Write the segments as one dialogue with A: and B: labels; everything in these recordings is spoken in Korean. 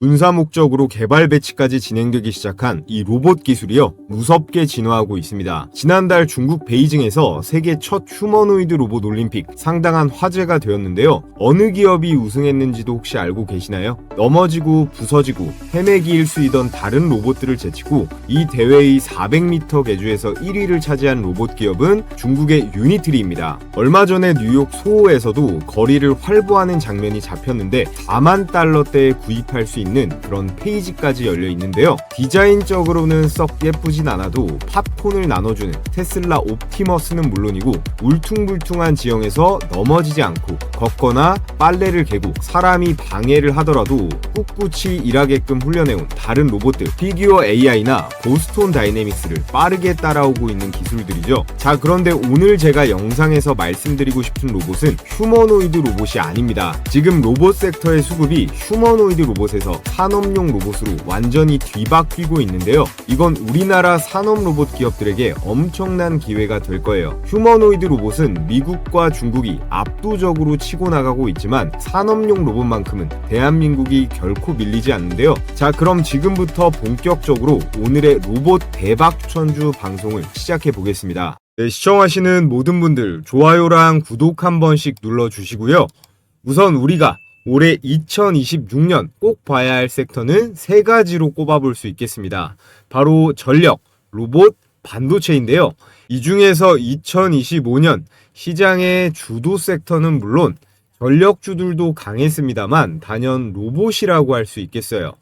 A: 군사 목적으로 개발 배치까지 진행되기 시작한 이 로봇 기술이요, 무섭게 진화하고 있습니다. 지난달 중국 베이징에서 세계 첫 휴머노이드 로봇 올림픽 상당한 화제가 되었는데요. 어느 기업이 우승했는지도 혹시 알고 계시나요? 넘어지고 부서지고 헤매기 일수이던 다른 로봇들을 제치고 이 대회의 400m 계주에서 1위를 차지한 로봇 기업은 중국의 유니트리입니다. 얼마 전에 뉴욕 소호에서도 거리를 활보하는 장면이 잡혔는데 4만 달러대에 구입할 수 있는 그런 페이지까지 열려 있는데요. 디자인적으로는 썩 예쁘진 않아도 팝콘을 나눠주는 테슬라 옵티머스는 물론이고 울퉁불퉁한 지형에서 넘어지지 않고 걷거나 빨래를 개고 사람이 방해를 하더라도 꿋꿋이 일하게끔 훈련해온 다른 로봇들, 피규어 AI나 고스톤 다이내믹스를 빠르게 따라오고 있는 기술들이죠. 자, 그런데 오늘 제가 영상에서 말씀드리고 싶은 로봇은 휴머노이드 로봇이 아닙니다. 지금 로봇 섹터의 수급이 휴머노이드 로봇에서 산업용 로봇으로 완전히 뒤바뀌고 있는데요. 이건 우리나라 산업 로봇 기업들에게 엄청난 기회가 될 거예요. 휴머노이드 로봇은 미국과 중국이 압도적으로 치고 나가고 있지만 산업용 로봇만큼은 대한민국이 결코 밀리지 않는데요. 자, 그럼 지금부터 본격적으로 오늘의 로봇 대박 추천주 방송을 시작해 보겠습니다. 네, 시청하시는 모든 분들 좋아요랑 구독 한 번씩 눌러주시고요. 우선 우리가 올해 2026년 꼭 봐야 할 섹터는 세 가지로 꼽아볼 수 있겠습니다. 바로 전력, 로봇, 반도체인데요. 이 중에서 2025년 시장의 주도 섹터는 물론 전력주들도 강했습니다만 단연 로봇이라고 할 수 있겠어요.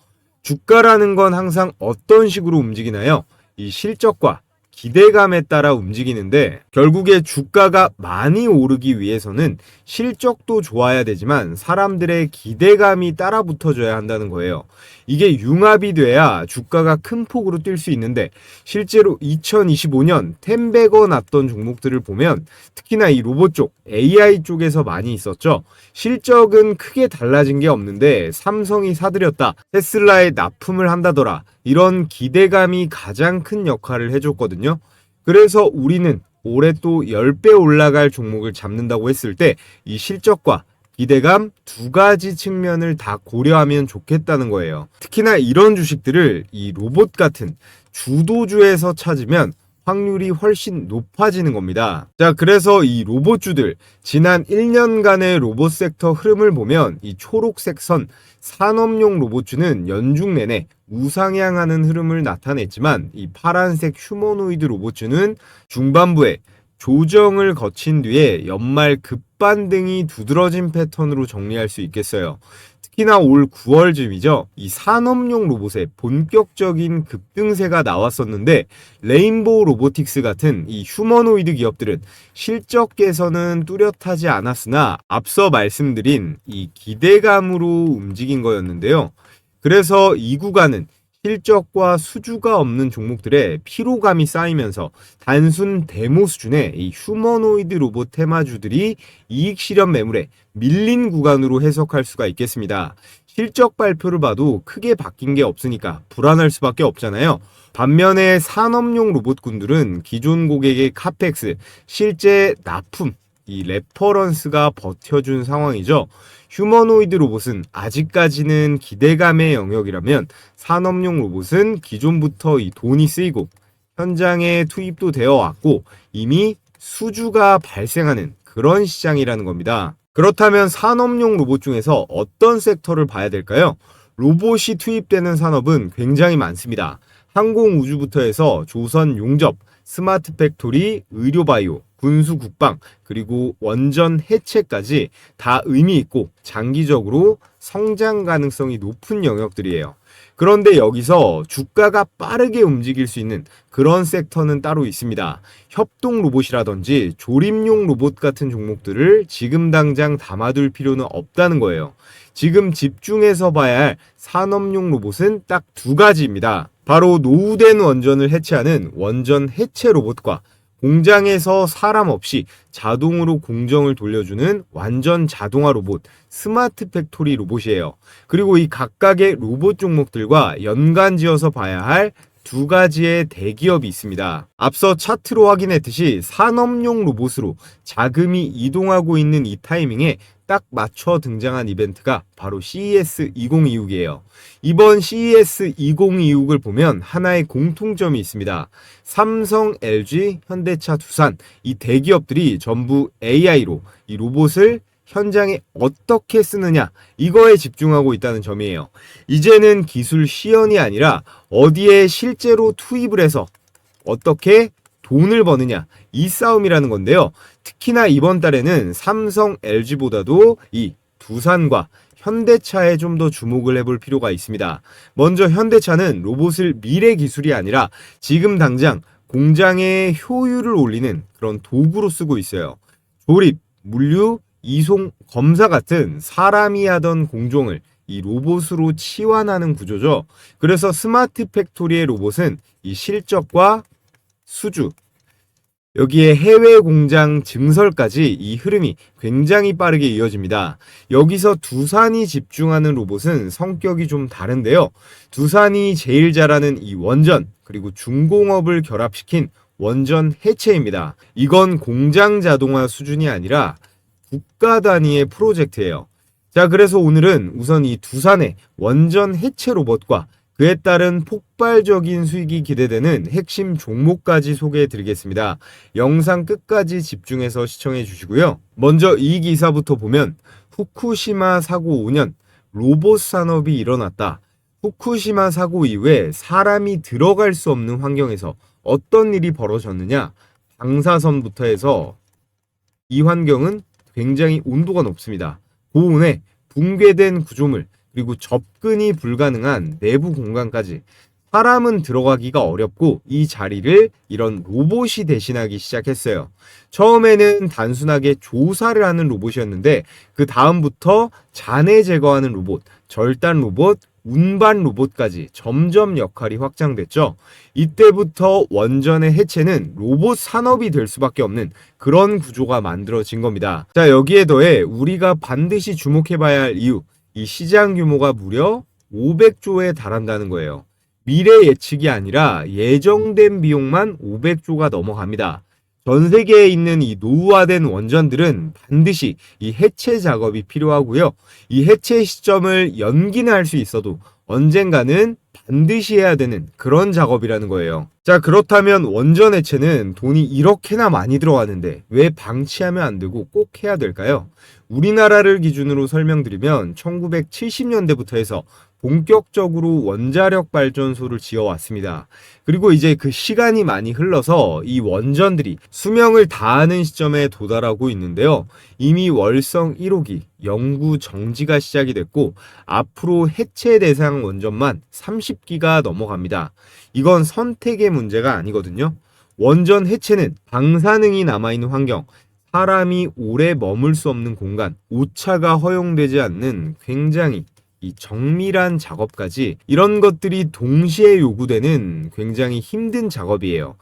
A: 주가라는 건 항상 어떤 식으로 움직이나요? 이 실적과 기대감에 따라 움직이는데 결국에 주가가 많이 오르기 위해서는 실적도 좋아야 되지만 사람들의 기대감이 따라 붙어줘야 한다는 거예요. 이게 융합이 돼야 주가가 큰 폭으로 뛸 수 있는데 실제로 2025년 텐베거 났던 종목들을 보면 특히나 이 로봇 쪽, AI 쪽에서 많이 있었죠. 실적은 크게 달라진 게 없는데 삼성이 사들였다, 테슬라에 납품을 한다더라, 이런 기대감이 가장 큰 역할을 해줬거든요. 그래서 우리는 올해 또 10배 올라갈 종목을 잡는다고 했을 때 이 실적과 기대감 두 가지 측면을 다 고려하면 좋겠다는 거예요. 특히나 이런 주식들을 이 로봇 같은 주도주에서 찾으면 확률이 훨씬 높아지는 겁니다. 자, 그래서 이 로봇주들 지난 1년간의 로봇 섹터 흐름을 보면 이 초록색 선 산업용 로봇주는 연중 내내 우상향하는 흐름을 나타냈지만 이 파란색 휴머노이드 로봇주는 중반부에 조정을 거친 뒤에 연말 급반등이 두드러진 패턴으로 정리할 수 있겠어요. 특히나 올 9월쯤이죠. 이 산업용 로봇의 본격적인 급등세가 나왔었는데 레인보우 로보틱스 같은 이 휴머노이드 기업들은 실적 개선은 뚜렷하지 않았으나 앞서 말씀드린 이 기대감으로 움직인 거였는데요. 그래서 이 구간은 실적과 수주가 없는 종목들의 피로감이 쌓이면서 단순 데모 수준의 이 휴머노이드 로봇 테마주들이 이익 실현 매물에 밀린 구간으로 해석할 수가 있겠습니다. 실적 발표를 봐도 크게 바뀐 게 없으니까 불안할 수밖에 없잖아요. 반면에 산업용 로봇군들은 기존 고객의 카펙스, 실제 납품, 이 레퍼런스가 버텨준 상황이죠. 휴머노이드 로봇은 아직까지는 기대감의 영역이라면 산업용 로봇은 기존부터 이 돈이 쓰이고 현장에 투입도 되어 왔고 이미 수주가 발생하는 그런 시장이라는 겁니다. 그렇다면 산업용 로봇 중에서 어떤 섹터를 봐야 될까요? 로봇이 투입되는 산업은 굉장히 많습니다. 항공우주부터 해서 조선 용접, 스마트 팩토리, 의료바이오, 군수 국방, 그리고 원전 해체까지 다 의미 있고 장기적으로 성장 가능성이 높은 영역들이에요. 그런데 여기서 주가가 빠르게 움직일 수 있는 그런 섹터는 따로 있습니다. 협동 로봇이라든지 조립용 로봇 같은 종목들을 지금 당장 담아둘 필요는 없다는 거예요. 지금 집중해서 봐야 할 산업용 로봇은 딱 두 가지입니다. 바로 노후된 원전을 해체하는 원전 해체 로봇과 공장에서 사람 없이 자동으로 공정을 돌려주는 완전 자동화 로봇, 스마트 팩토리 로봇이에요. 그리고 이 각각의 로봇 종목들과 연관지어서 봐야 할 두 가지의 대기업이 있습니다. 앞서 차트로 확인했듯이 산업용 로봇으로 자금이 이동하고 있는 이 타이밍에 딱 맞춰 등장한 이벤트가 바로 CES 2026이에요. 이번 CES 2026을 보면 하나의 공통점이 있습니다. 삼성, LG, 현대차, 두산 이 대기업들이 전부 AI로 이 로봇을 현장에 어떻게 쓰느냐 이거에 집중하고 있다는 점이에요. 이제는 기술 시연이 아니라 어디에 실제로 투입을 해서 어떻게 돈을 버느냐 이 싸움이라는 건데요. 특히나 이번 달에는 삼성, LG보다도 이 두산과 현대차에 좀 더 주목을 해볼 필요가 있습니다. 먼저 현대차는 로봇을 미래 기술이 아니라 지금 당장 공장의 효율을 올리는 그런 도구로 쓰고 있어요. 조립, 물류, 이송, 검사 같은 사람이 하던 공종을 이 로봇으로 치환하는 구조죠. 그래서 스마트 팩토리의 로봇은 이 실적과 수주, 여기에 해외 공장 증설까지 이 흐름이 굉장히 빠르게 이어집니다. 여기서 두산이 집중하는 로봇은 성격이 좀 다른데요. 두산이 제일 잘하는 이 원전, 그리고 중공업을 결합시킨 원전 해체입니다. 이건 공장 자동화 수준이 아니라 국가 단위의 프로젝트예요. 자, 그래서 오늘은 우선 이 두산의 원전 해체 로봇과 그에 따른 폭발적인 수익이 기대되는 핵심 종목까지 소개해 드리겠습니다. 영상 끝까지 집중해서 시청해 주시고요. 먼저 이 기사부터 보면 후쿠시마 사고 5년 로봇 산업이 일어났다. 후쿠시마 사고 이후에 사람이 들어갈 수 없는 환경에서 어떤 일이 벌어졌느냐? 방사선부터 해서 이 환경은 굉장히 온도가 높습니다. 고온에 붕괴된 구조물, 그리고 접근이 불가능한 내부 공간까지 사람은 들어가기가 어렵고 이 자리를 이런 로봇이 대신하기 시작했어요. 처음에는 단순하게 조사를 하는 로봇이었는데 그 다음부터 잔해 제거하는 로봇, 절단 로봇, 운반 로봇까지 점점 역할이 확장됐죠. 이때부터 원전의 해체는 로봇 산업이 될 수밖에 없는 그런 구조가 만들어진 겁니다. 자, 여기에 더해 우리가 반드시 주목해봐야 할 이유, 이 시장 규모가 무려 500조에 달한다는 거예요. 미래 예측이 아니라 예정된 비용만 500조가 넘어갑니다. 전 세계에 있는 이 노후화된 원전들은 반드시 이 해체 작업이 필요하고요. 이 해체 시점을 연기는 할 수 있어도 언젠가는 반드시 해야 되는 그런 작업이라는 거예요. 자, 그렇다면 원전 해체는 돈이 이렇게나 많이 들어가는데 왜 방치하면 안 되고 꼭 해야 될까요? 우리나라를 기준으로 설명드리면 1970년대부터 해서 본격적으로 원자력 발전소를 지어왔습니다. 그리고 이제 그 시간이 많이 흘러서 이 원전들이 수명을 다하는 시점에 도달하고 있는데요. 이미 월성 1호기 연구 정지가 시작이 됐고 앞으로 해체 대상 원전만 30기가 넘어갑니다. 이건 선택의 문제가 아니거든요. 원전 해체는 방사능이 남아있는 환경, 사람이 오래 머물 수 없는 공간, 오차가 허용되지 않는 굉장히 이 정밀한 작업까지 이런 것들이 동시에 요구되는 굉장히 힘든 작업이에요.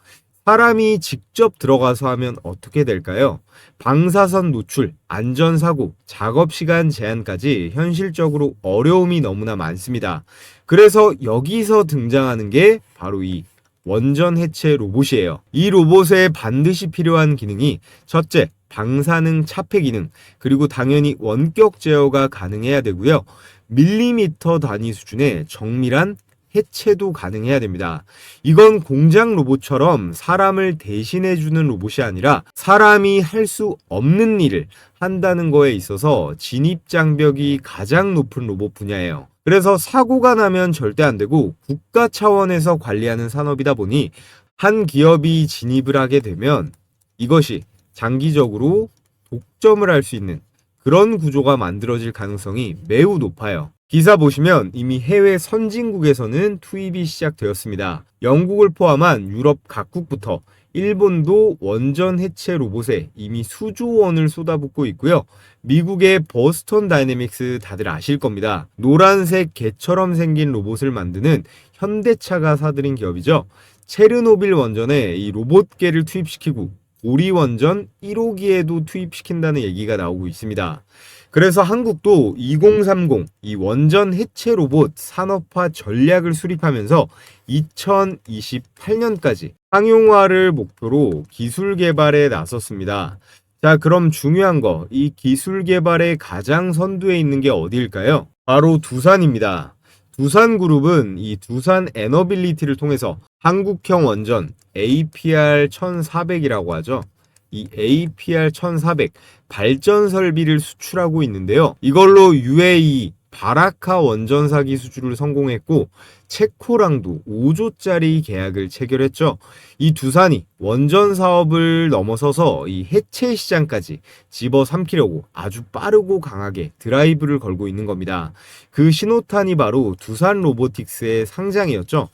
A: 사람이 직접 들어가서 하면 어떻게 될까요? 방사선 노출, 안전사고, 작업시간 제한까지 현실적으로 어려움이 너무나 많습니다. 그래서 여기서 등장하는 게 바로 이 원전 해체 로봇이에요. 이 로봇에 반드시 필요한 기능이 첫째, 방사능 차폐 기능, 그리고 당연히 원격 제어가 가능해야 되고요. 밀리미터 단위 수준의 정밀한 해체도 가능해야 됩니다. 이건 공장 로봇처럼 사람을 대신해주는 로봇이 아니라 사람이 할 수 없는 일을 한다는 거에 있어서 진입장벽이 가장 높은 로봇 분야예요. 그래서 사고가 나면 절대 안 되고 국가 차원에서 관리하는 산업이다 보니 한 기업이 진입을 하게 되면 이것이 장기적으로 독점을 할 수 있는 그런 구조가 만들어질 가능성이 매우 높아요. 기사 보시면 이미 해외 선진국에서는 투입이 시작되었습니다. 영국을 포함한 유럽 각국부터 일본도 원전 해체 로봇에 이미 수조 원을 쏟아붓고 있고요. 미국의 버스턴 다이내믹스 다들 아실 겁니다. 노란색 개처럼 생긴 로봇을 만드는 현대차가 사들인 기업이죠. 체르노빌 원전에 이 로봇계를 투입시키고 고리 원전 1호기에도 투입시킨다는 얘기가 나오고 있습니다. 그래서 한국도 2030 이 원전 해체 로봇 산업화 전략을 수립하면서 2028년까지 상용화를 목표로 기술 개발에 나섰습니다. 자, 그럼 중요한 거, 이 기술 개발의 가장 선두에 있는 게 어디일까요? 바로 두산입니다. 두산그룹은 이 두산 에너빌리티를 통해서 한국형 원전 APR 1400이라고 하죠. 이 APR 1400 발전 설비를 수출하고 있는데요. 이걸로 UAE 바라카 원전사 기수주를 성공했고 체코랑도 5조짜리 계약을 체결했죠. 이 두산이 원전 사업을 넘어서서 이 해체 시장까지 집어삼키려고 아주 빠르고 강하게 드라이브를 걸고 있는 겁니다. 그 신호탄이 바로 두산 로보틱스의 상장이었죠.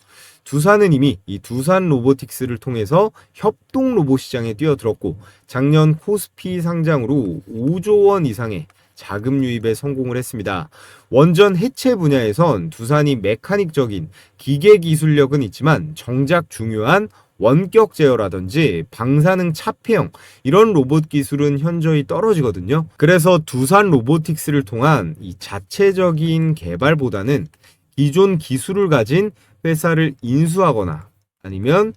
A: 두산은 이미 이 두산 로보틱스를 통해서 협동 로봇 시장에 뛰어들었고 작년 코스피 상장으로 5조 원 이상의 자금 유입에 성공을 했습니다. 원전 해체 분야에선 두산이 메카닉적인 기계 기술력은 있지만 정작 중요한 원격 제어라든지 방사능 차폐형 이런 로봇 기술은 현저히 떨어지거든요. 그래서 두산 로보틱스를 통한 이 자체적인 개발보다는 기존 기술을 가진 회사를 인수하거나 아니면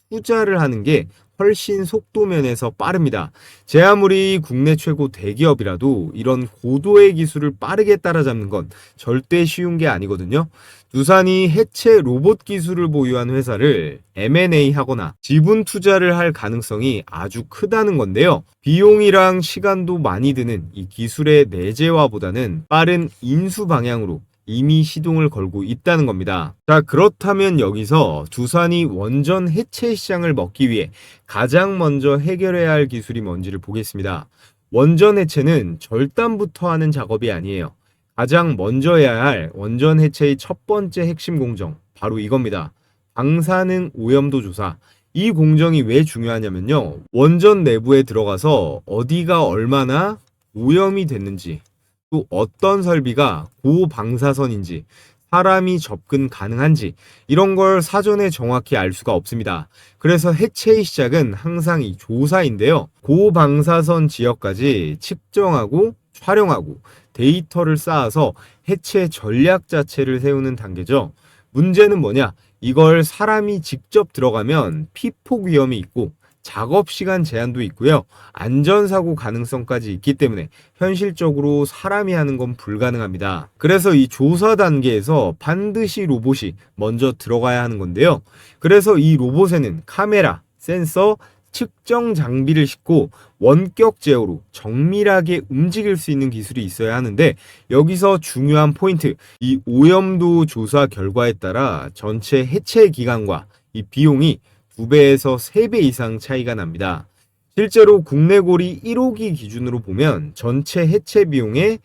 A: 투자를 하는 게 훨씬 속도 면에서 빠릅니다. 제 아무리 국내 최고 대기업이라도 이런 고도의 기술을 빠르게 따라잡는 건 절대 쉬운 게 아니거든요. 두산이 해체 로봇 기술을 보유한 회사를 M&A 하거나 지분 투자를 할 가능성이 아주 크다는 건데요. 비용이랑 시간도 많이 드는 이 기술의 내재화보다는 빠른 인수 방향으로 이미 시동을 걸고 있다는 겁니다. 자, 그렇다면 여기서 두산이 원전 해체 시장을 먹기 위해 가장 먼저 해결해야 할 기술이 뭔지를 보겠습니다. 원전 해체는 절단부터 하는 작업이 아니에요. 가장 먼저 해야 할 원전 해체의 첫 번째 핵심 공정, 바로 이겁니다. 방사능 오염도 조사. 이 공정이 왜 중요하냐면요. 원전 내부에 들어가서 어디가 얼마나 오염이 됐는지, 또 어떤 설비가 고방사선인지, 사람이 접근 가능한지 이런 걸 사전에 정확히 알 수가 없습니다. 그래서 해체의 시작은 항상 이 조사인데요. 고방사선 지역까지 측정하고 촬영하고 데이터를 쌓아서 해체 전략 자체를 세우는 단계죠. 문제는 뭐냐? 이걸 사람이 직접 들어가면 피폭 위험이 있고 작업 시간 제한도 있고요. 안전사고 가능성까지 있기 때문에 현실적으로 사람이 하는 건 불가능합니다. 그래서 이 조사 단계에서 반드시 로봇이 먼저 들어가야 하는 건데요. 그래서 이 로봇에는 카메라, 센서, 측정 장비를 싣고 원격 제어로 정밀하게 움직일 수 있는 기술이 있어야 하는데 여기서 중요한 포인트, 이 오염도 조사 결과에 따라 전체 해체 기간과 이 비용이 2배에서 3배 이상 차이가 납니다. 실제로 국내 고리 1호기 기준으로 보면 전체 해체 비용의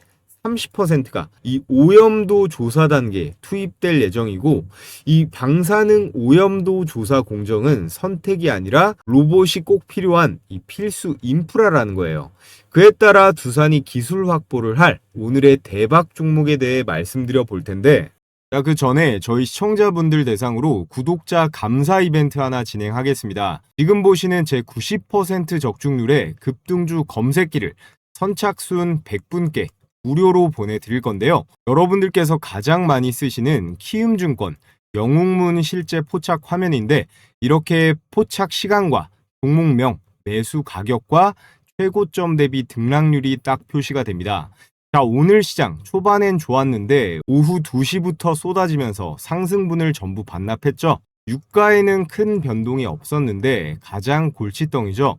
A: 30%가 이 오염도 조사 단계에 투입될 예정이고 이 방사능 오염도 조사 공정은 선택이 아니라 로봇이 꼭 필요한 이 필수 인프라라는 거예요. 그에 따라 두산이 기술 확보를 할 오늘의 대박 종목에 대해 말씀드려 볼 텐데 자, 그 전에 저희 시청자분들 대상으로 구독자 감사 이벤트 하나 진행하겠습니다. 지금 보시는 제 90% 적중률의 급등주 검색기를 선착순 100분께 무료로 보내드릴 건데요. 여러분들께서 가장 많이 쓰시는 키움증권 영웅문 실제 포착 화면인데 이렇게 포착 시간과 종목명, 매수 가격과 최고점 대비 등락률이 딱 표시가 됩니다. 자, 오늘 시장 초반엔 좋았는데 오후 2시부터 쏟아지면서 상승분을 전부 반납했죠. 유가에는 큰 변동이 없었는데 가장 골칫덩이죠.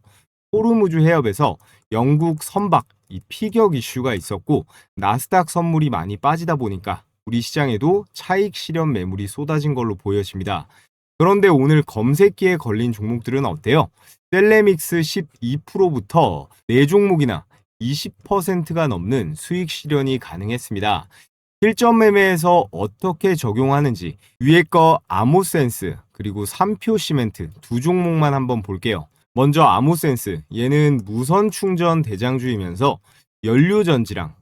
A: 호르무즈 해협에서 영국 선박 이 피격 이슈가 있었고 나스닥 선물이 많이 빠지다 보니까 우리 시장에도 차익 실현 매물이 쏟아진 걸로 보여집니다. 그런데 오늘 검색기에 걸린 종목들은 어때요? 셀레믹스 12%부터 4종목이나 20%가 넘는 수익 실현이 가능했습니다. 실전 매매에서 어떻게 적용하는지 위에 거 아모센스 그리고 3표 시멘트 두 종목만 한번 볼게요. 먼저 아모센스, 얘는 무선 충전 대장주이면서 연료전지랑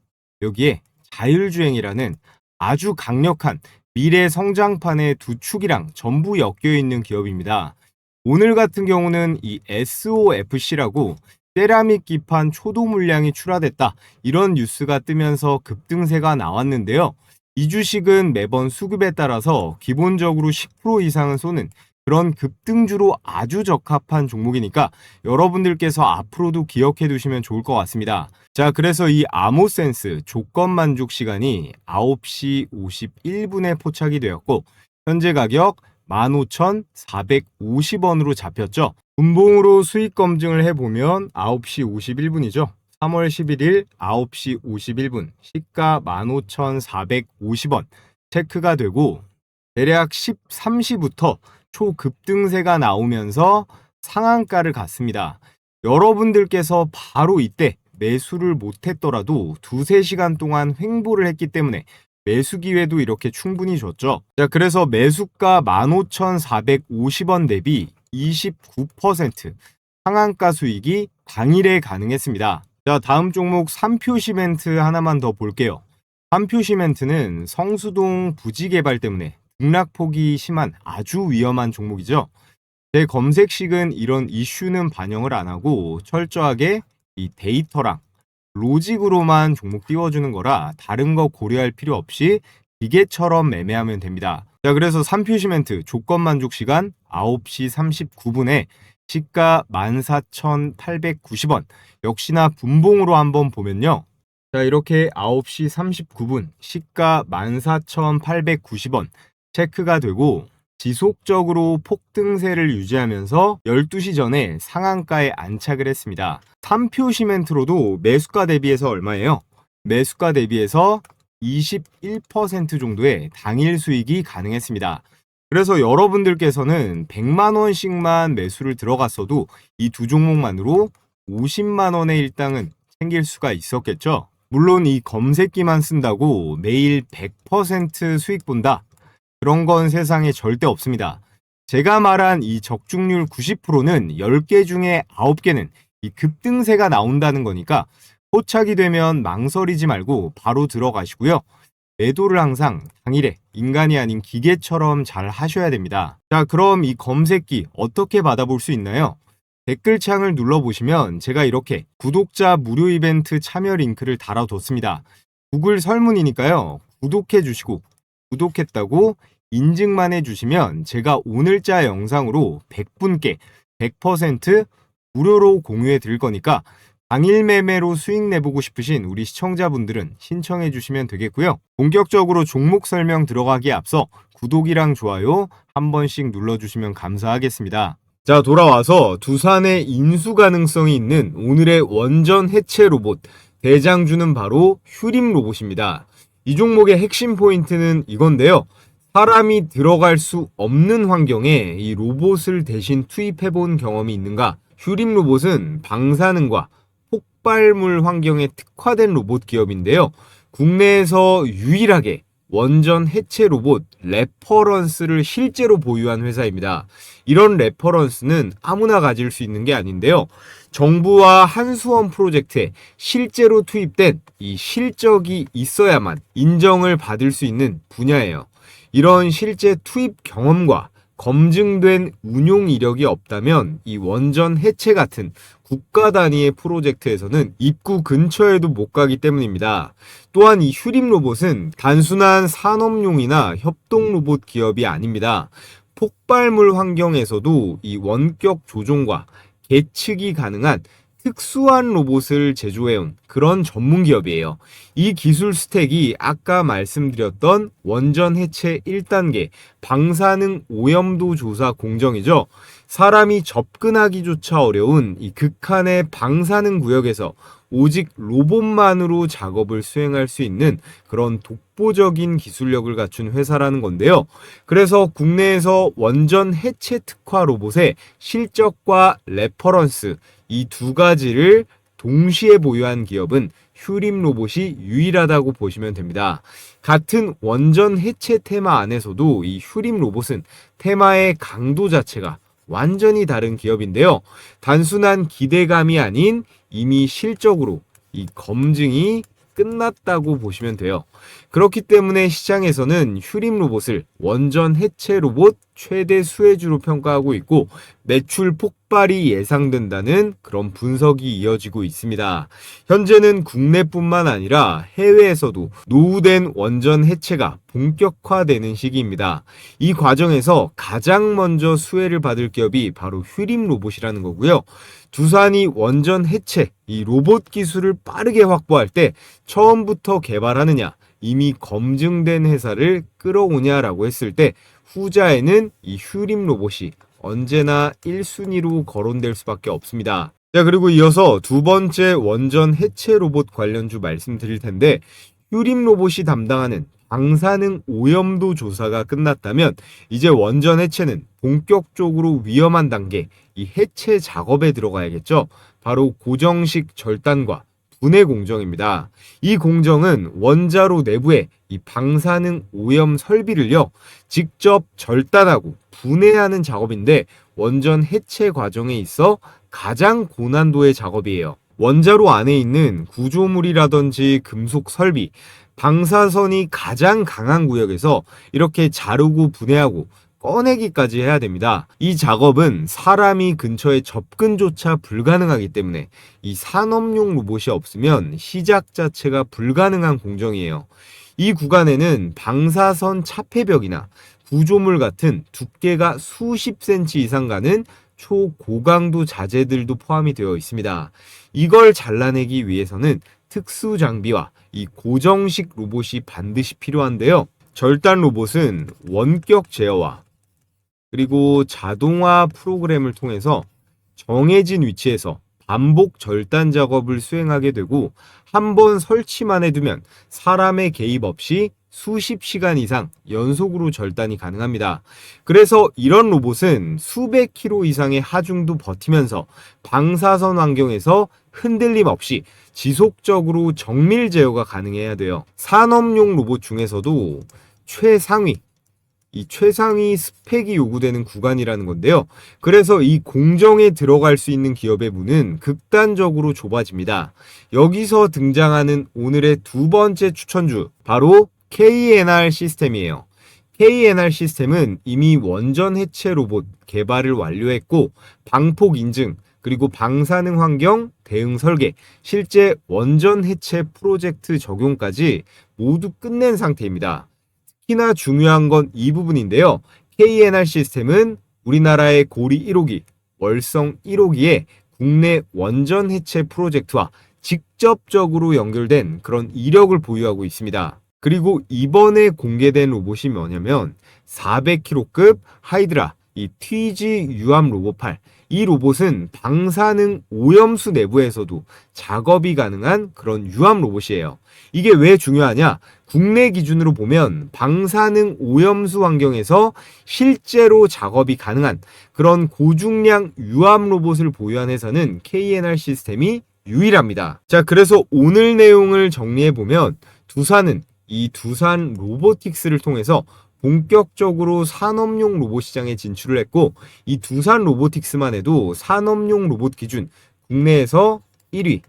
A: 여기에 자율주행이라는 아주 강력한 미래 성장판의 두 축이랑 전부 엮여 있는 기업입니다. 오늘 같은 경우는 이 SOFC라고 세라믹 기판 초도 물량이 출하됐다 이런 뉴스가 뜨면서 급등세가 나왔는데요. 이 주식은 매번 수급에 따라서 기본적으로 10% 이상은 쏘는 그런 급등주로 아주 적합한 종목이니까 여러분들께서 앞으로도 기억해 두시면 좋을 것 같습니다. 자, 그래서 이 아모센스 조건 만족 시간이 9시 51분에 포착이 되었고 현재 가격 15,450원으로 잡혔죠. 분봉으로 수익 검증을 해보면 9시 51분이죠. 3월 11일 9시 51분 시가 15,450원 체크가 되고 대략 13시부터 초급등세가 나오면서 상한가를 갔습니다. 여러분들께서 바로 이때 매수를 못했더라도 2-3시간 동안 횡보를 했기 때문에 매수 기회도 이렇게 충분히 줬죠. 자, 그래서 매수가 15,450원 대비 29% 상한가 수익이 당일에 가능했습니다. 자, 다음 종목 3표 시멘트 하나만 더 볼게요. 3표 시멘트는 성수동 부지 개발 때문에 등락폭이 심한 아주 위험한 종목이죠. 제 검색식은 이런 이슈는 반영을 안 하고 철저하게 이 데이터랑 로직으로만 종목 띄워주는 거라 다른 거 고려할 필요 없이 기계처럼 매매하면 됩니다. 자, 그래서 3표 시멘트 조건 만족 시간 9시 39분에 시가 14,890원 역시나 분봉으로 한번 보면요. 자, 이렇게 9시 39분 시가 14,890원 체크가 되고 지속적으로 폭등세를 유지하면서 12시 전에 상한가에 안착을 했습니다. 3표 시멘트로도 매수가 대비해서 얼마예요? 매수가 대비해서 21% 정도의 당일 수익이 가능했습니다. 그래서 여러분들께서는 100만원씩만 매수를 들어갔어도 이 두 종목만으로 50만원의 일당은 챙길 수가 있었겠죠. 물론 이 검색기만 쓴다고 매일 100% 수익 본다? 그런 건 세상에 절대 없습니다. 제가 말한 이 적중률 90%는 10개 중에 9개는 이 급등세가 나온다는 거니까 포착이 되면 망설이지 말고 바로 들어가시고요. 매도를 항상 당일에 인간이 아닌 기계처럼 잘 하셔야 됩니다. 자, 그럼 이 검색기 어떻게 받아볼 수 있나요? 댓글창을 눌러보시면 제가 이렇게 구독자 무료 이벤트 참여 링크를 달아뒀습니다. 구글 설문이니까요. 구독해 주시고 구독했다고 인증만 해주시면 제가 오늘자 영상으로 100분께 100% 무료로 공유해 드릴 거니까 당일 매매로 수익 내보고 싶으신 우리 시청자분들은 신청해 주시면 되겠고요. 본격적으로 종목 설명 들어가기에 앞서 구독이랑 좋아요 한 번씩 눌러주시면 감사하겠습니다. 자, 돌아와서 두산의 인수 가능성이 있는 오늘의 원전 해체 로봇 대장주는 바로 휴림 로봇입니다. 이 종목의 핵심 포인트는 이건데요. 사람이 들어갈 수 없는 환경에 이 로봇을 대신 투입해 본 경험이 있는가? 휴림 로봇은 방사능과 폭발물 환경에 특화된 로봇 기업인데요. 국내에서 유일하게 원전 해체 로봇 레퍼런스를 실제로 보유한 회사입니다. 이런 레퍼런스는 아무나 가질 수 있는 게 아닌데요. 정부와 한수원 프로젝트에 실제로 투입된 이 실적이 있어야만 인정을 받을 수 있는 분야예요. 이런 실제 투입 경험과 검증된 운용 이력이 없다면 이 원전 해체 같은 국가 단위의 프로젝트에서는 입구 근처에도 못 가기 때문입니다. 또한 이 휴림 로봇은 단순한 산업용이나 협동 로봇 기업이 아닙니다. 폭발물 환경에서도 이 원격 조종과 계측이 가능한 특수한 로봇을 제조해온 그런 전문 기업이에요. 이 기술 스택이 아까 말씀드렸던 원전 해체 1단계 방사능 오염도 조사 공정이죠. 사람이 접근하기조차 어려운 이 극한의 방사능 구역에서 오직 로봇만으로 작업을 수행할 수 있는 그런 독보적인 기술력을 갖춘 회사라는 건데요. 그래서 국내에서 원전 해체 특화 로봇의 실적과 레퍼런스 이 두 가지를 동시에 보유한 기업은 휴림 로봇이 유일하다고 보시면 됩니다. 같은 원전 해체 테마 안에서도 이 휴림 로봇은 테마의 강도 자체가 완전히 다른 기업인데요. 단순한 기대감이 아닌 이미 실적으로 이 검증이 끝났다고 보시면 돼요. 그렇기 때문에 시장에서는 휴림 로봇을 원전 해체 로봇 최대 수혜주로 평가하고 있고 매출 폭발이 예상된다는 그런 분석이 이어지고 있습니다. 현재는 국내뿐만 아니라 해외에서도 노후된 원전 해체가 본격화되는 시기입니다. 이 과정에서 가장 먼저 수혜를 받을 기업이 바로 휴림 로봇이라는 거고요. 두산이 원전 해체, 이 로봇 기술을 빠르게 확보할 때 처음부터 개발하느냐, 이미 검증된 회사를 끌어오냐라고 했을 때 후자에는 이 휴림 로봇이 언제나 1순위로 거론될 수밖에 없습니다. 자, 그리고 이어서 두 번째 원전 해체 로봇 관련주 말씀드릴 텐데 휴림 로봇이 담당하는 방사능 오염도 조사가 끝났다면 이제 원전 해체는 본격적으로 위험한 단계, 이 해체 작업에 들어가야겠죠. 바로 고정식 절단과 분해 공정입니다. 이 공정은 원자로 내부에 이 방사능 오염 설비를요, 직접 절단하고 분해하는 작업인데 원전 해체 과정에 있어 가장 고난도의 작업이에요. 원자로 안에 있는 구조물이라든지 금속 설비, 방사선이 가장 강한 구역에서 이렇게 자르고 분해하고 꺼내기까지 해야 됩니다. 이 작업은 사람이 근처에 접근조차 불가능하기 때문에 이 산업용 로봇이 없으면 시작 자체가 불가능한 공정이에요. 이 구간에는 방사선 차폐벽이나 구조물 같은 두께가 수십 센치 이상 가는 초고강도 자재들도 포함이 되어 있습니다. 이걸 잘라내기 위해서는 특수 장비와 이 고정식 로봇이 반드시 필요한데요. 절단 로봇은 원격 제어와 그리고 자동화 프로그램을 통해서 정해진 위치에서 반복 절단 작업을 수행하게 되고 한 번 설치만 해두면 사람의 개입 없이 수십 시간 이상 연속으로 절단이 가능합니다. 그래서 이런 로봇은 수백 킬로 이상의 하중도 버티면서 방사선 환경에서 흔들림 없이 지속적으로 정밀 제어가 가능해야 돼요. 산업용 로봇 중에서도 최상위 스펙이 요구되는 구간이라는 건데요. 그래서 이 공정에 들어갈 수 있는 기업의 문은 극단적으로 좁아집니다. 여기서 등장하는 오늘의 두 번째 추천주, 바로 KNR 시스템이에요. KNR 시스템은 이미 원전 해체 로봇 개발을 완료했고 방폭 인증, 그리고 방사능 환경 대응 설계, 실제 원전 해체 프로젝트 적용까지 모두 끝낸 상태입니다. 특히나 중요한 건 이 부분인데요. KNR 시스템은 우리나라의 고리 1호기, 월성 1호기의 국내 원전 해체 프로젝트와 직접적으로 연결된 그런 이력을 보유하고 있습니다. 그리고 이번에 공개된 로봇이 뭐냐면 400kg급 하이드라, 이 TG 유압 로봇8. 이 로봇은 방사능 오염수 내부에서도 작업이 가능한 그런 유압 로봇이에요. 이게 왜 중요하냐? 국내 기준으로 보면 방사능 오염수 환경에서 실제로 작업이 가능한 그런 고중량 유압 로봇을 보유한 회사는 KNR 시스템이 유일합니다. 자, 그래서 오늘 내용을 정리해보면 두산은 이 두산 로보틱스를 통해서 본격적으로 산업용 로봇 시장에 진출을 했고 이 두산 로보틱스만 해도 산업용 로봇 기준 국내에서 1위,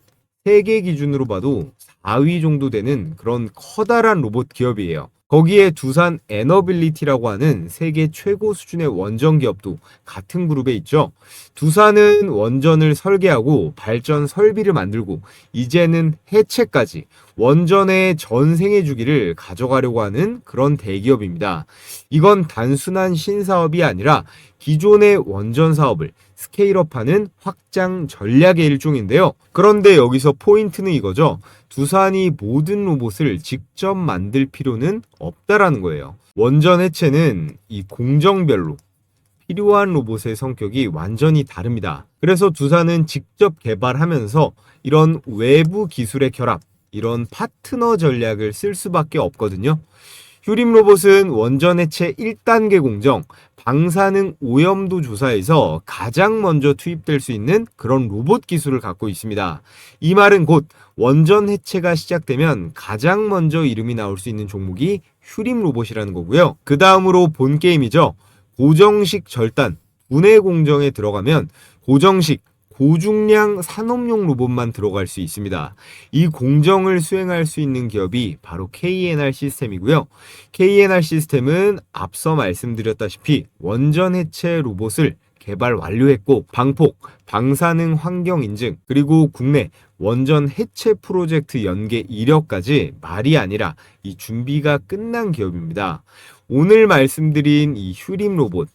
A: 세계 기준으로 봐도 4위 정도 되는 그런 커다란 로봇 기업이에요. 거기에 두산 에너빌리티라고 하는 세계 최고 수준의 원전 기업도 같은 그룹에 있죠. 두산은 원전을 설계하고 발전 설비를 만들고 이제는 해체까지 원전의 전생애 주기를 가져가려고 하는 그런 대기업입니다. 이건 단순한 신사업이 아니라 기존의 원전 사업을 스케일업하는 확장 전략의 일종인데요. 그런데 여기서 포인트는 이거죠. 두산이 모든 로봇을 직접 만들 필요는 없다라는 거예요. 원전 해체는 이 공정별로 필요한 로봇의 성격이 완전히 다릅니다. 그래서 두산은 직접 개발하면서 이런 외부 기술의 결합, 이런 파트너 전략을 쓸 수밖에 없거든요. 휴림 로봇은 원전 해체 1단계 공정, 방사능 오염도 조사에서 가장 먼저 투입될 수 있는 그런 로봇 기술을 갖고 있습니다. 이 말은 곧 원전 해체가 시작되면 가장 먼저 이름이 나올 수 있는 종목이 휴림 로봇이라는 거고요. 그 다음으로 본 게임이죠. 고정식 절단, 분해 공정에 들어가면 고정식 고중량 산업용 로봇만 들어갈 수 있습니다. 이 공정을 수행할 수 있는 기업이 바로 KNR 시스템이고요. KNR 시스템은 앞서 말씀드렸다시피 원전 해체 로봇을 개발 완료했고 방폭, 방사능 환경 인증, 그리고 국내 원전 해체 프로젝트 연계 이력까지 말이 아니라 이 준비가 끝난 기업입니다. 오늘 말씀드린 이 휴림 로봇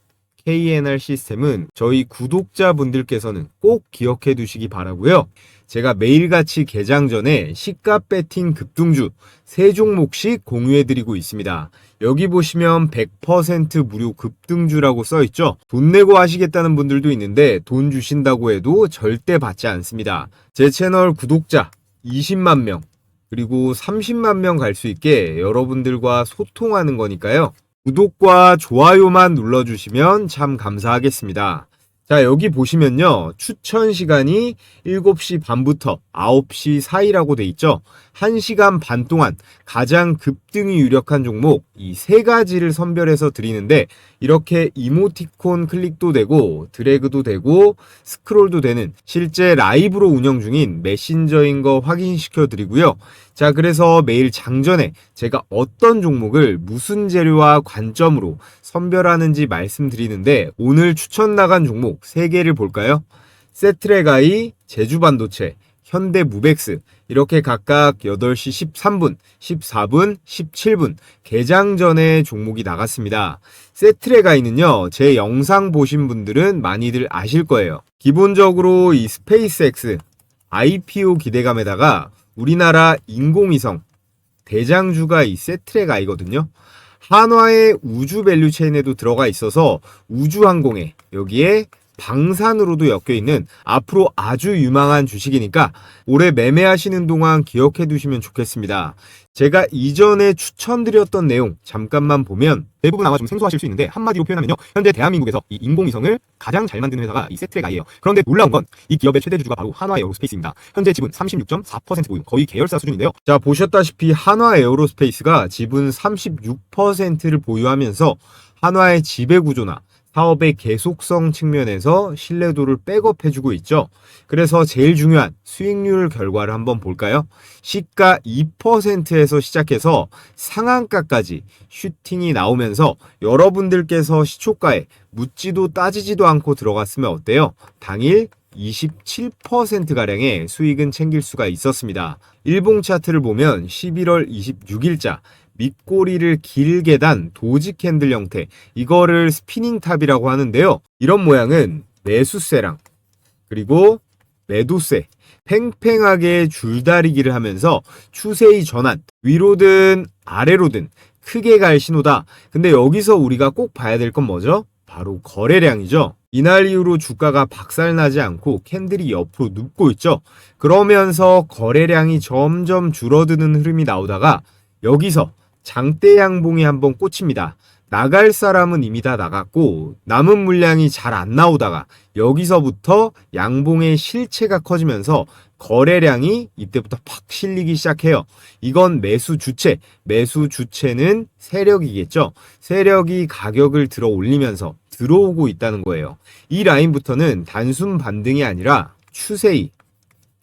A: KNR 시스템은 저희 구독자분들께서는 꼭 기억해 두시기 바라고요. 제가 매일같이 개장 전에 시가 배팅 급등주 3종목씩 공유해 드리고 있습니다. 여기 보시면 100% 무료 급등주라고 써있죠. 돈 내고 하시겠다는 분들도 있는데 돈 주신다고 해도 절대 받지 않습니다. 제 채널 구독자 20만 명 그리고 30만 명 갈 수 있게 여러분들과 소통하는 거니까요. 구독과 좋아요만 눌러주시면 참 감사하겠습니다. 자, 여기 보시면요. 추천 시간이 7시 반부터 9시 사이라고 돼 있죠. 1시간 반 동안 가장 급등이 유력한 종목 이 3가지를 선별해서 드리는데 이렇게 이모티콘 클릭도 되고 드래그도 되고 스크롤도 되는 실제 라이브로 운영 중인 메신저인 거 확인시켜 드리고요. 자, 그래서 매일 장전에 제가 어떤 종목을 무슨 재료와 관점으로 선별하는지 말씀드리는데 오늘 추천 나간 종목 3개를 볼까요? 세트레가이, 제주반도체, 현대무벡스 이렇게 각각 8시 13분, 14분, 17분 개장 전에 종목이 나갔습니다. 세트레가이는요, 제 영상 보신 분들은 많이들 아실 거예요. 기본적으로 이 스페이스X IPO 기대감에다가 우리나라 인공위성 대장주가 이 세트레가이거든요. 한화의 우주 밸류체인에도 들어가 있어서 우주항공에 여기에 방산으로도 엮여 있는 앞으로 아주 유망한 주식이니까 올해 매매하시는 동안 기억해 두시면 좋겠습니다. 제가 이전에 추천드렸던 내용 잠깐만 보면 대부분 아마 좀 생소하실 수 있는데 한마디로 표현하면요. 현재 대한민국에서 이 인공위성을 가장 잘 만드는 회사가 이 세트레가이예요. 그런데 놀라운 건 이 기업의 최대 주주가 바로 한화에어로스페이스입니다. 현재 지분 36.4% 보유, 거의 계열사 수준인데요. 자, 보셨다시피 한화에어로스페이스가 지분 36%를 보유하면서 한화의 지배구조나 사업의 계속성 측면에서 신뢰도를 백업해주고 있죠. 그래서 제일 중요한 수익률 결과를 한번 볼까요? 시가 2%에서 시작해서 상한가까지 슈팅이 나오면서 여러분들께서 시초가에 묻지도 따지지도 않고 들어갔으면 어때요? 당일 27%가량의 수익은 챙길 수가 있었습니다. 일봉 차트를 보면 11월 26일자 밑꼬리를 길게 단 도지 캔들 형태, 이거를 스피닝 탑이라고 하는데요. 이런 모양은 매수세랑 그리고 매도세 팽팽하게 줄다리기를 하면서 추세의 전환, 위로든 아래로든 크게 갈 신호다. 근데 여기서 우리가 꼭 봐야 될 건 뭐죠? 바로 거래량이죠. 이날 이후로 주가가 박살나지 않고 캔들이 옆으로 눕고 있죠. 그러면서 거래량이 점점 줄어드는 흐름이 나오다가 여기서 장대 양봉이 한번 꽂힙니다. 나갈 사람은 이미 다 나갔고 남은 물량이 잘 안 나오다가 여기서부터 양봉의 실체가 커지면서 거래량이 이때부터 팍 실리기 시작해요. 이건 매수 주체는 세력이겠죠. 세력이 가격을 들어 올리면서 들어오고 있다는 거예요. 이 라인부터는 단순 반등이 아니라 추세의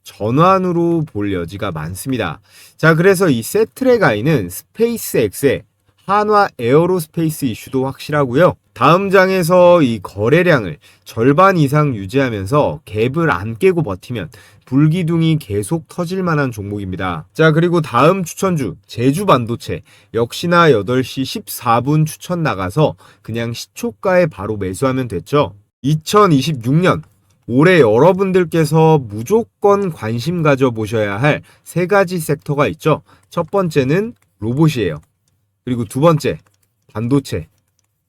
A: 전환으로 볼 여지가 많습니다. 자, 그래서 이 세트레가이는 스페이스X의 한화 에어로스페이스 이슈도 확실하고요. 다음 장에서 이 거래량을 절반 이상 유지하면서 갭을 안 깨고 버티면 불기둥이 계속 터질 만한 종목입니다. 자, 그리고 다음 추천주 제주반도체 역시나 8시 14분 추천 나가서 그냥 시초가에 바로 매수하면 됐죠. 2026년 올해 여러분들께서 무조건 관심 가져보셔야 할 3가지 섹터가 있죠. 첫 번째는 로봇이에요. 그리고 두 번째, 반도체.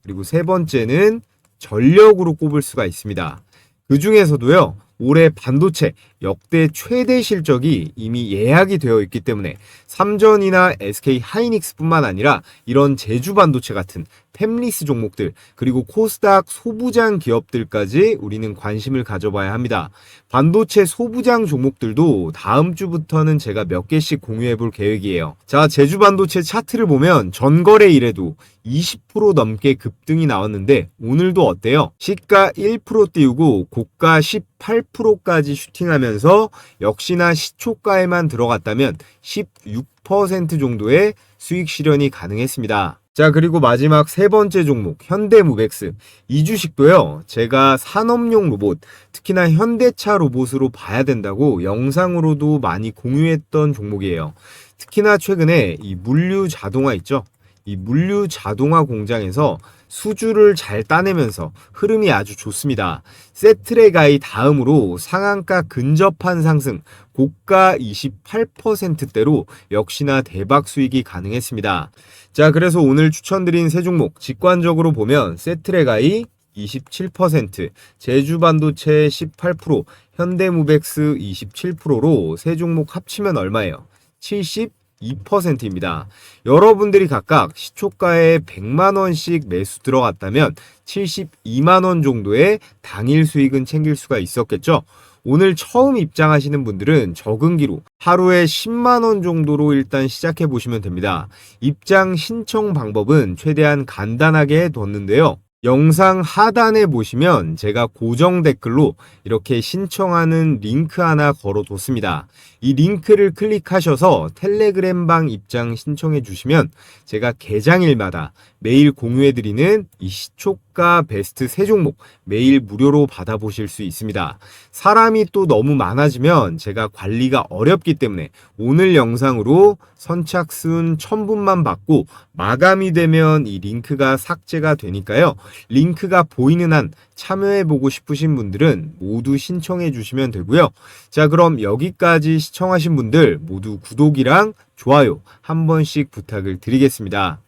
A: 그리고 세 번째는 전력으로 꼽을 수가 있습니다. 그 중에서도요, 올해 반도체 역대 최대 실적이 이미 예약이 되어 있기 때문에 삼전이나 SK 하이닉스뿐만 아니라 이런 제주 반도체 같은 팹리스 종목들, 그리고 코스닥 소부장 기업들까지 우리는 관심을 가져봐야 합니다. 반도체 소부장 종목들도 다음 주부터는 제가 몇 개씩 공유해 볼 계획이에요. 자, 제주 반도체 차트를 보면 전거래 이래도 20% 넘게 급등이 나왔는데 오늘도 어때요? 시가 1% 띄우고 고가 18%까지 슈팅하면서 역시나 시초가에만 들어갔다면 16% 정도의 수익 실현이 가능했습니다. 자, 그리고 마지막 세 번째 종목 현대무벡스. 이 주식도요, 제가 산업용 로봇, 특히나 현대차 로봇으로 봐야 된다고 영상으로도 많이 공유했던 종목이에요. 특히나 최근에 이 물류 자동화 있죠? 이 물류 자동화 공장에서 수주를 잘 따내면서 흐름이 아주 좋습니다. 세트레가이 다음으로 상한가 근접한 상승, 고가 28%대로 역시나 대박 수익이 가능했습니다. 자, 그래서 오늘 추천드린 세 종목 직관적으로 보면 세트레가이 27%, 제주반도체 18%, 현대무벡스 27%로 세 종목 합치면 얼마예요? 2%입니다. 여러분들이 각각 시초가에 100만원씩 매수 들어갔다면 72만원 정도의 당일 수익은 챙길 수가 있었겠죠? 오늘 처음 입장하시는 분들은 적응기로 하루에 10만원 정도로 일단 시작해 보시면 됩니다. 입장 신청 방법은 최대한 간단하게 해뒀는데요. 영상 하단에 보시면 제가 고정 댓글로 이렇게 신청하는 링크 하나 걸어뒀습니다. 이 링크를 클릭하셔서 텔레그램방 입장 신청해 주시면 제가 개장일마다 매일 공유해드리는 이 시초가 베스트 세 종목 매일 무료로 받아보실 수 있습니다. 사람이 또 너무 많아지면 제가 관리가 어렵기 때문에 오늘 영상으로 선착순 1000분만 받고 마감이 되면 이 링크가 삭제가 되니까요. 링크가 보이는 한 참여해보고 싶으신 분들은 모두 신청해 주시면 되고요. 자, 그럼 여기까지 시청하신 분들 모두 구독이랑 좋아요 한 번씩 부탁을 드리겠습니다.